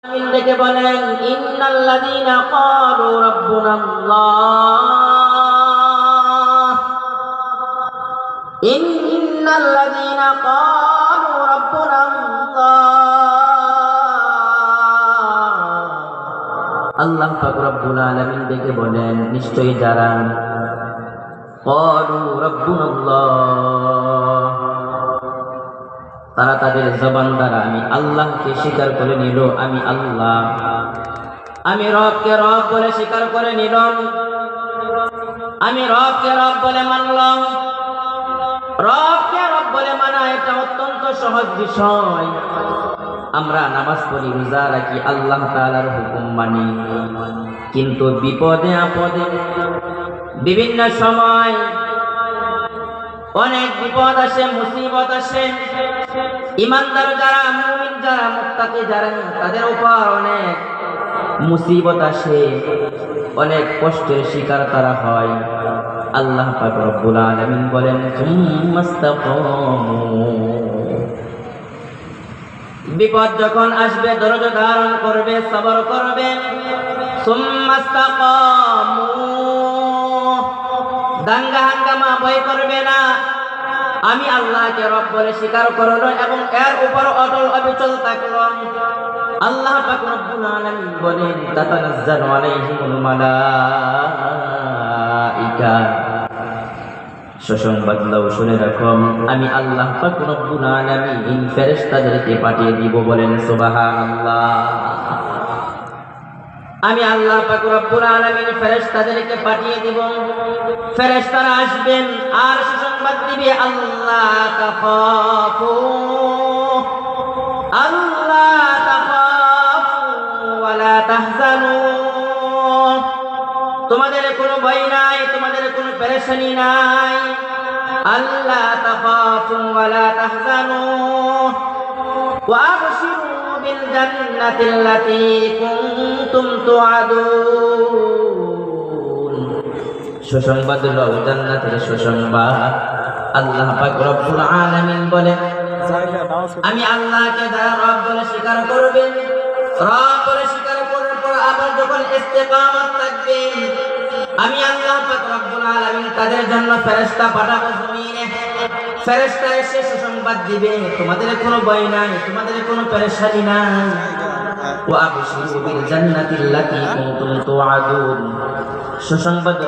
ডেকে বলেন ইন্নাল্লাযীনা ক্বালু রাব্বুনাল্লাহ ইন্নাল্লাযীনা ক্বালু রাব্বুনাল্লাহ। আল্লাহ পাক রব্বুল আলামিন ডেকে বলেন নিশ্চয়ই যারা ক্বালু রাব্বুনাল্লাহ তারা তাদের জবান দ্বারা আমি আল্লাহকে স্বীকার করে নিল, আমি আল্লাহ, আমি রবকে রব বলে স্বীকার করে নিল, আমি রবকে রব বলে মানলাম। রবকে রব বলে মানা এটা অত্যন্ত সহজ বিষয়। আমরা নামাজ পড়ি, রোজা রাখি, আল্লাহ তাআলার হুকুম মানি, কিন্তু বিপদে আপদে বিভিন্ন সময় অনেক বিপদ আসে, মুসিবত আসে। ইমানদার যারা, মুমিন যারা, মুত্তাকি যারা, তাদের উপর অনেক মুসিবত আসে, অনেক কষ্টের শিকার তারা হয়। আল্লাহ পাক রব্বুল আলামিন বলেন বিপদ যখন আসবে ধৈর্য ধারণ করবে, সবর করবে, দাঙ্গা হাঙ্গামা ভয় করবে না, আমি আল্লাহকে রব বলে স্বীকার করলো এবং এর উপর অটল অবিচল থাকলো। আল্লাহ পাক রব্বুল আলামিন বলেন তাতানাজ্জালু আলাইহিমুল মালাইকা, সুসংবাদ লও, শুনে রাখো, আমি আল্লাহ পাক রব্বুল আলামিন ফেরেশতাদেরকে পাঠিয়ে দিব। বলেন সুবহানাল্লাহ। আমি আল্লাহ পাক রব্বুল আলামিন ফেরেশতাদেরকে পাঠিয়ে দিব। ফেরেশতারা আসবেন আর সুসংবাদ দিবে আল্লাহ তাখাফু ওয়ালা তাহজানু, তোমাদের কোনো ভয় নাই, তোমাদের কোনো পেরেশানি নাই। আল্লাহ তাখাফু ওয়ালা তাহজানু ওয়া আবশিরু বিল জান্নাতিল্লাতী কুনতুম তুআদুন, সুসংবাদ লও, জান্নাতের সুসংবাদ। আল্লাহ পাক রব্বুল আলামিন বলেন আমি আল্লাহকে যারা রব বলে স্বীকার করবে, রব বলে স্বীকার করার পর আবার যখন ইস্তেকামত থাকবে, আমি আল্লাহ পাক রব্বুল আলামিন তাদের জন্য ফেরেশতা পাঠাবো জমিনে। ফেরেশতা এসে সুসংবাদ দিবে তোমাদের কোনো ভয় নাই, তোমাদের কোনো পেরেশানি নাই। ওয়া আবশিরু বিল জান্নাতিল্লাতী কুনতুম তুআদুন, সুসংবাদ